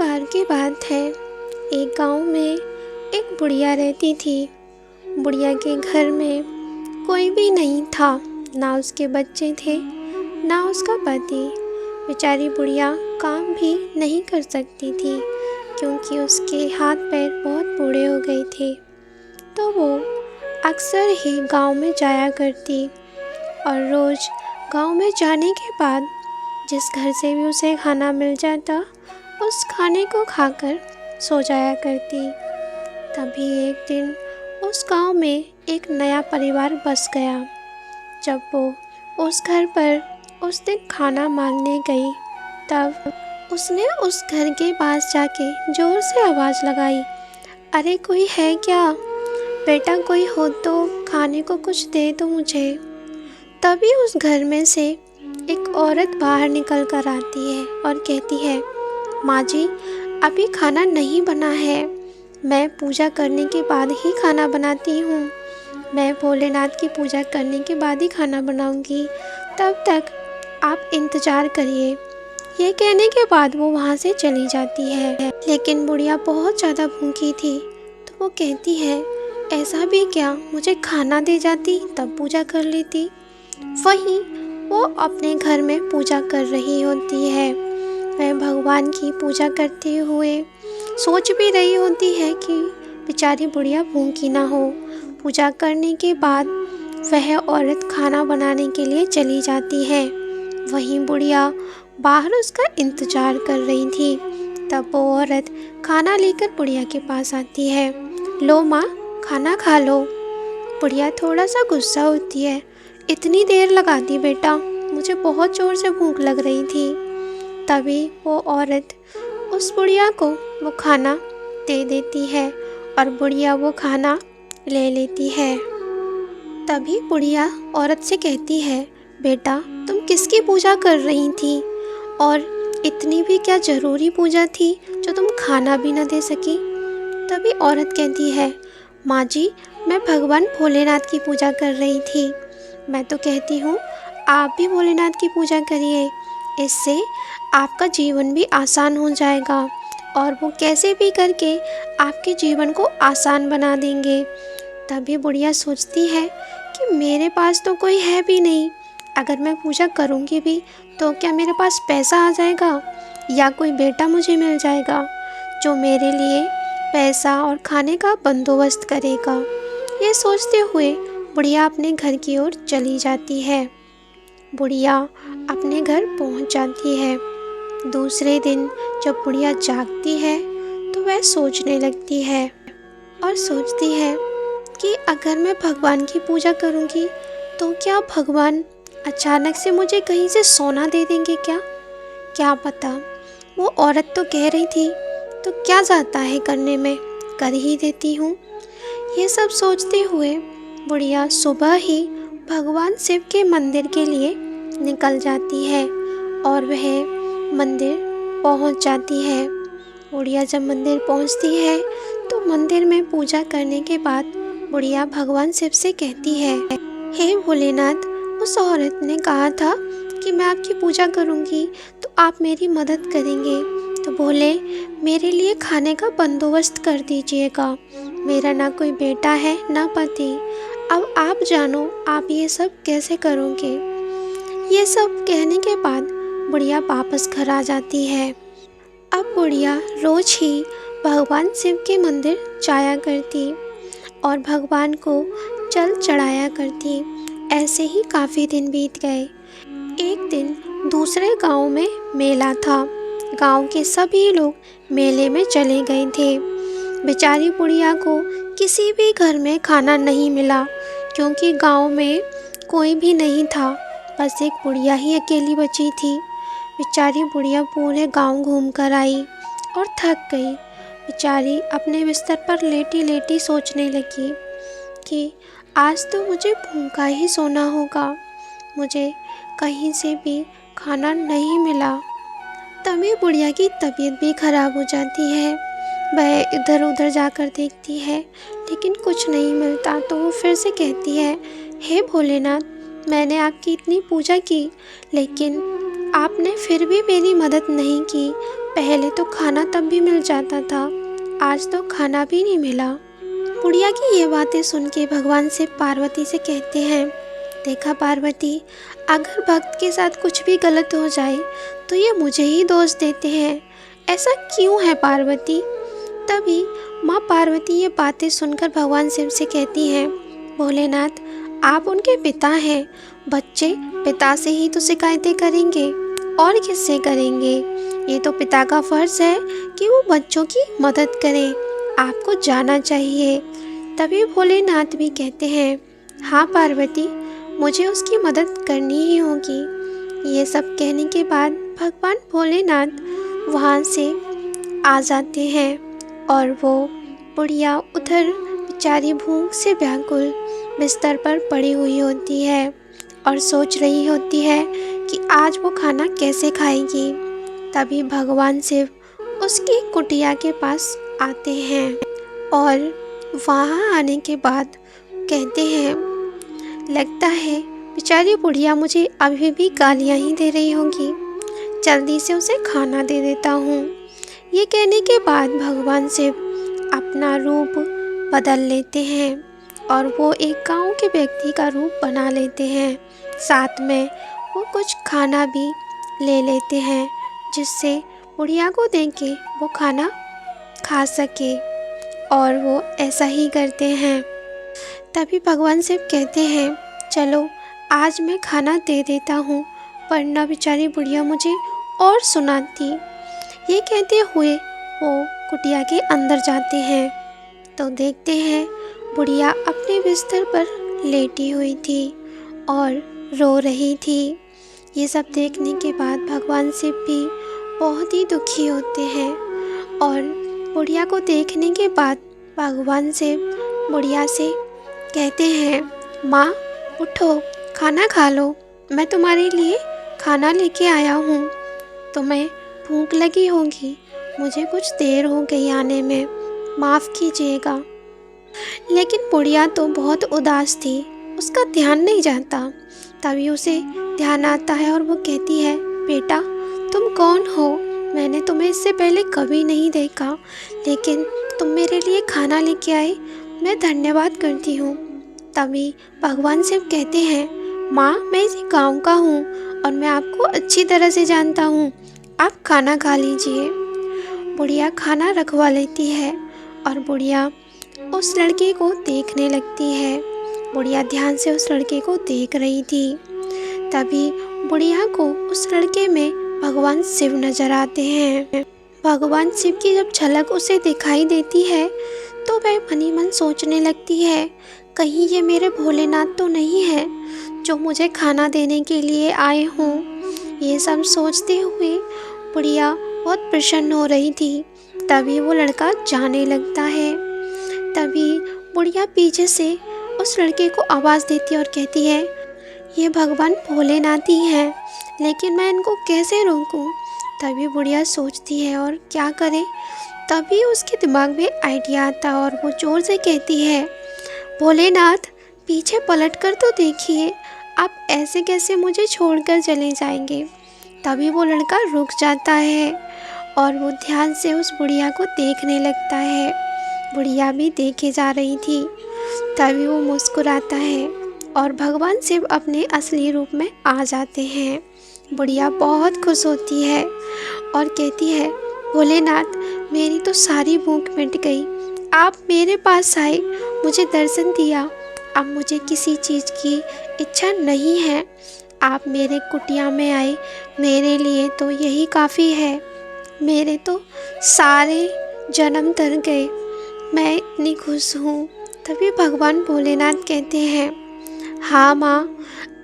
बार की बात है। एक गांव में एक बुढ़िया रहती थी। बुढ़िया के घर में कोई भी नहीं था, ना उसके बच्चे थे ना उसका पति। बेचारी बुढ़िया काम भी नहीं कर सकती थी क्योंकि उसके हाथ पैर बहुत बूढ़े हो गए थे। तो वो अक्सर ही गांव में जाया करती और रोज़ गांव में जाने के बाद जिस घर से भी उसे खाना मिल जाता उस खाने को खाकर सो जाया करती। तभी एक दिन उस गांव में एक नया परिवार बस गया। जब वो उस घर पर उस दिन खाना मांगने गई तब उसने उस घर के पास जाके ज़ोर से आवाज़ लगाई, अरे कोई है क्या? बेटा कोई हो तो खाने को कुछ दे दो मुझे। तभी उस घर में से एक औरत बाहर निकल कर आती है और कहती है, माँ जी अभी खाना नहीं बना है, मैं पूजा करने के बाद ही खाना बनाती हूँ। मैं भोलेनाथ की पूजा करने के बाद ही खाना बनाऊँगी, तब तक आप इंतज़ार करिए। ये कहने के बाद वो वहाँ से चली जाती है। लेकिन बुढ़िया बहुत ज़्यादा भूखी थी तो वो कहती है, ऐसा भी क्या, मुझे खाना दे जाती तब पूजा कर लेती। वहीं वो अपने घर में पूजा कर रही होती है। वह भगवान की पूजा करते हुए सोच भी रही होती है कि बेचारी बुढ़िया भूखी ना हो। पूजा करने के बाद वह औरत खाना बनाने के लिए चली जाती है। वहीं बुढ़िया बाहर उसका इंतज़ार कर रही थी। तब वो औरत खाना लेकर बुढ़िया के पास आती है। लो माँ, खाना खा लो। बुढ़िया थोड़ा सा गुस्सा होती है, इतनी देर लगा दी बेटा, मुझे बहुत ज़ोर से भूख लग रही थी। तभी वो औरत उस बुढ़िया को वो खाना दे देती है और बुढ़िया वो खाना ले लेती है। तभी बुढ़िया औरत से कहती है, बेटा तुम किसकी पूजा कर रही थी और इतनी भी क्या ज़रूरी पूजा थी जो तुम खाना भी ना दे सकी? तभी औरत कहती है, माँ जी मैं भगवान भोलेनाथ की पूजा कर रही थी। मैं तो कहती हूँ आप भी भोलेनाथ की पूजा करिए, इससे आपका जीवन भी आसान हो जाएगा और वो कैसे भी करके आपके जीवन को आसान बना देंगे। तभी बुढ़िया सोचती है कि मेरे पास तो कोई है भी नहीं, अगर मैं पूजा करूँगी भी तो क्या मेरे पास पैसा आ जाएगा या कोई बेटा मुझे मिल जाएगा जो मेरे लिए पैसा और खाने का बंदोबस्त करेगा। ये सोचते हुए बुढ़िया अपने घर की ओर चली जाती है। बुढ़िया अपने घर पहुंच जाती है। दूसरे दिन जब बुढ़िया जागती है तो वह सोचने लगती है और सोचती है कि अगर मैं भगवान की पूजा करूंगी तो क्या भगवान अचानक से मुझे कहीं से सोना दे देंगे क्या पता। वो औरत तो कह रही थी तो क्या जाता है करने में, कर ही देती हूँ। ये सब सोचते हुए बुढ़िया सुबह ही भगवान शिव के मंदिर के लिए निकल जाती है और वह मंदिर पहुँच जाती है। बुढ़िया जब मंदिर पहुँचती है तो मंदिर में पूजा करने के बाद बुढ़िया भगवान शिव से कहती है, हे भोलेनाथ, उस औरत ने कहा था कि मैं आपकी पूजा करूँगी तो आप मेरी मदद करेंगे, तो भोले मेरे लिए खाने का बंदोबस्त कर दीजिएगा। मेरा ना कोई बेटा है ना पति, अब आप जानो आप ये सब कैसे करोगे। ये सब कहने के बाद बुढ़िया वापस घर आ जाती है। अब बुढ़िया रोज ही भगवान शिव के मंदिर जाया करती और भगवान को जल चढ़ाया करती। ऐसे ही काफ़ी दिन बीत गए। एक दिन दूसरे गांव में मेला था। गांव के सभी लोग मेले में चले गए थे। बेचारी बुढ़िया को किसी भी घर में खाना नहीं मिला क्योंकि गांव में कोई भी नहीं था, बस एक बुढ़िया ही अकेली बची थी। बेचारी बुढ़िया पूरे गांव घूम कर आई और थक गई। बेचारी अपने बिस्तर पर लेटी लेटी सोचने लगी कि आज तो मुझे भूखा ही सोना होगा, मुझे कहीं से भी खाना नहीं मिला। तभी बुढ़िया की तबीयत भी खराब हो जाती है। वह इधर उधर जाकर देखती है लेकिन कुछ नहीं मिलता तो वो फिर से कहती है, हे भोलेनाथ, मैंने आपकी इतनी पूजा की लेकिन आपने फिर भी मेरी मदद नहीं की, पहले तो खाना तब भी मिल जाता था, आज तो खाना भी नहीं मिला। बुढ़िया की ये बातें सुन के भगवान शिव पार्वती से कहते हैं, देखा पार्वती, अगर भक्त के साथ कुछ भी गलत हो जाए तो ये मुझे ही दोष देते हैं, ऐसा क्यों है पार्वती। तभी माँ पार्वती ये बातें सुनकर भगवान शिव से कहती हैं, भोलेनाथ, आप उनके पिता हैं, बच्चे पिता से ही तो शिकायतें करेंगे और किससे करेंगे। ये तो पिता का फर्ज है कि वो बच्चों की मदद करें, आपको जाना चाहिए। तभी भोलेनाथ भी कहते हैं, हाँ पार्वती, मुझे उसकी मदद करनी ही होगी। ये सब कहने के बाद भगवान भोलेनाथ वहाँ से आ जाते हैं और वो बुढ़िया उधर बेचारी भूख से व्याकुल बिस्तर पर पड़ी हुई होती है और सोच रही होती है कि आज वो खाना कैसे खाएगी। तभी भगवान शिव उसकी कुटिया के पास आते हैं और वहाँ आने के बाद कहते हैं, लगता है बेचारी बुढ़िया मुझे अभी भी गालियाँ ही दे रही होगी, जल्दी से उसे खाना दे देता हूँ। ये कहने के बाद भगवान शिव अपना रूप बदल लेते हैं और वो एक गांव के व्यक्ति का रूप बना लेते हैं। साथ में वो कुछ खाना भी ले लेते हैं जिससे बुढ़िया को देके वो खाना खा सके और वो ऐसा ही करते हैं। तभी भगवान शिव कहते हैं, चलो आज मैं खाना दे देता हूँ, वरना बेचारी बुढ़िया मुझे और सुनाती। ये कहते हुए वो कुटिया के अंदर जाते हैं तो देखते हैं बुढ़िया अपने बिस्तर पर लेटी हुई थी और रो रही थी। ये सब देखने के बाद भगवान शिव भी बहुत ही दुखी होते हैं और बुढ़िया को देखने के बाद भगवान शिव बुढ़िया से कहते हैं, माँ उठो, खाना खा लो, मैं तुम्हारे लिए खाना लेके आया हूँ। तुम्हें भूख लगी होगी, मुझे कुछ देर हो गई आने में, माफ़ कीजिएगा। लेकिन बुढ़िया तो बहुत उदास थी, उसका ध्यान नहीं जाता। तभी उसे ध्यान आता है और वो कहती है, बेटा तुम कौन हो, मैंने तुम्हें इससे पहले कभी नहीं देखा, लेकिन तुम मेरे लिए खाना लेके आए, मैं धन्यवाद करती हूँ। तभी भगवान शिव कहते हैं, माँ मैं इसी गाँव का हूँ और मैं आपको अच्छी तरह से जानता हूँ, आप खाना खा लीजिए। बुढ़िया खाना रखवा लेती है और बुढ़िया उस लड़के को देखने लगती है। बुढ़िया ध्यान से उस लड़के को देख रही थी। तभी बुढ़िया को उस लड़के में भगवान शिव नजर आते हैं। भगवान शिव की जब झलक उसे दिखाई देती है तो वह मन ही मन सोचने लगती है, कहीं ये मेरे भोलेनाथ तो नहीं है जो मुझे खाना देने के लिए आए हों। ये सब सोचते हुए बुढ़िया बहुत प्रसन्न हो रही थी। तभी वो लड़का जाने लगता है। तभी बुढ़िया पीछे से उस लड़के को आवाज़ देती है और कहती है, ये भगवान भोलेनाथ ही हैं, लेकिन मैं इनको कैसे रोकूं। तभी बुढ़िया सोचती है और क्या करे। तभी उसके दिमाग में आइडिया आता और वो जोर से कहती है, भोलेनाथ पीछे पलट कर तो देखिए, आप ऐसे कैसे मुझे छोड़कर चले जाएंगे। तभी वो लड़का रुक जाता है और वो ध्यान से उस बुढ़िया को देखने लगता है। बुढ़िया भी देखे जा रही थी। तभी वो मुस्कुराता है और भगवान शिव अपने असली रूप में आ जाते हैं। बुढ़िया बहुत खुश होती है और कहती है, भोलेनाथ मेरी तो सारी भूख मिट गई, आप मेरे पास आए, मुझे दर्शन दिया, अब मुझे किसी चीज़ की इच्छा नहीं है। आप मेरे कुटिया में आए, मेरे लिए तो यही काफ़ी है। मेरे तो सारे जन्म तर गए, मैं इतनी खुश हूँ। तभी भगवान भोलेनाथ कहते हैं, हाँ माँ,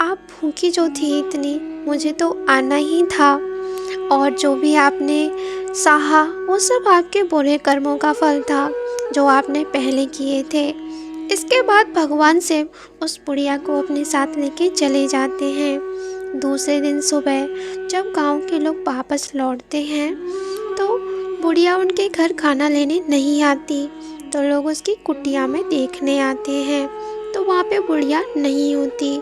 आप भूखी जो थी इतनी, मुझे तो आना ही था और जो भी आपने सहा वो सब आपके बुरे कर्मों का फल था जो आपने पहले किए थे। इसके बाद भगवान शिव उस बुढ़िया को अपने साथ लेके चले जाते हैं। दूसरे दिन सुबह जब गांव के लोग वापस लौटते हैं तो बुढ़िया उनके घर खाना लेने नहीं आती, तो लोग उसकी कुटिया में देखने आते हैं तो वहाँ पे बुढ़िया नहीं होती।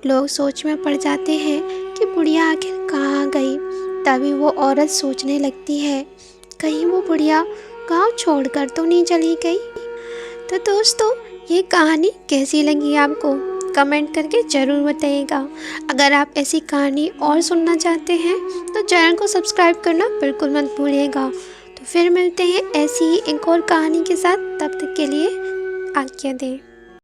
लोग सोच में पड़ जाते हैं कि बुढ़िया आखिर कहाँ गई। तभी वो औरत सोचने लगती है, कहीं वो बुढ़िया गांव छोड़कर तो नहीं चली गई। तो दोस्तों, ये कहानी कैसी लगी आपको, कमेंट करके ज़रूर बताइएगा। अगर आप ऐसी कहानी और सुनना चाहते हैं तो चैनल को सब्सक्राइब करना बिल्कुल मत भूलिएगा। तो फिर मिलते हैं ऐसी ही एक और कहानी के साथ, तब तक के लिए आज्ञा दें।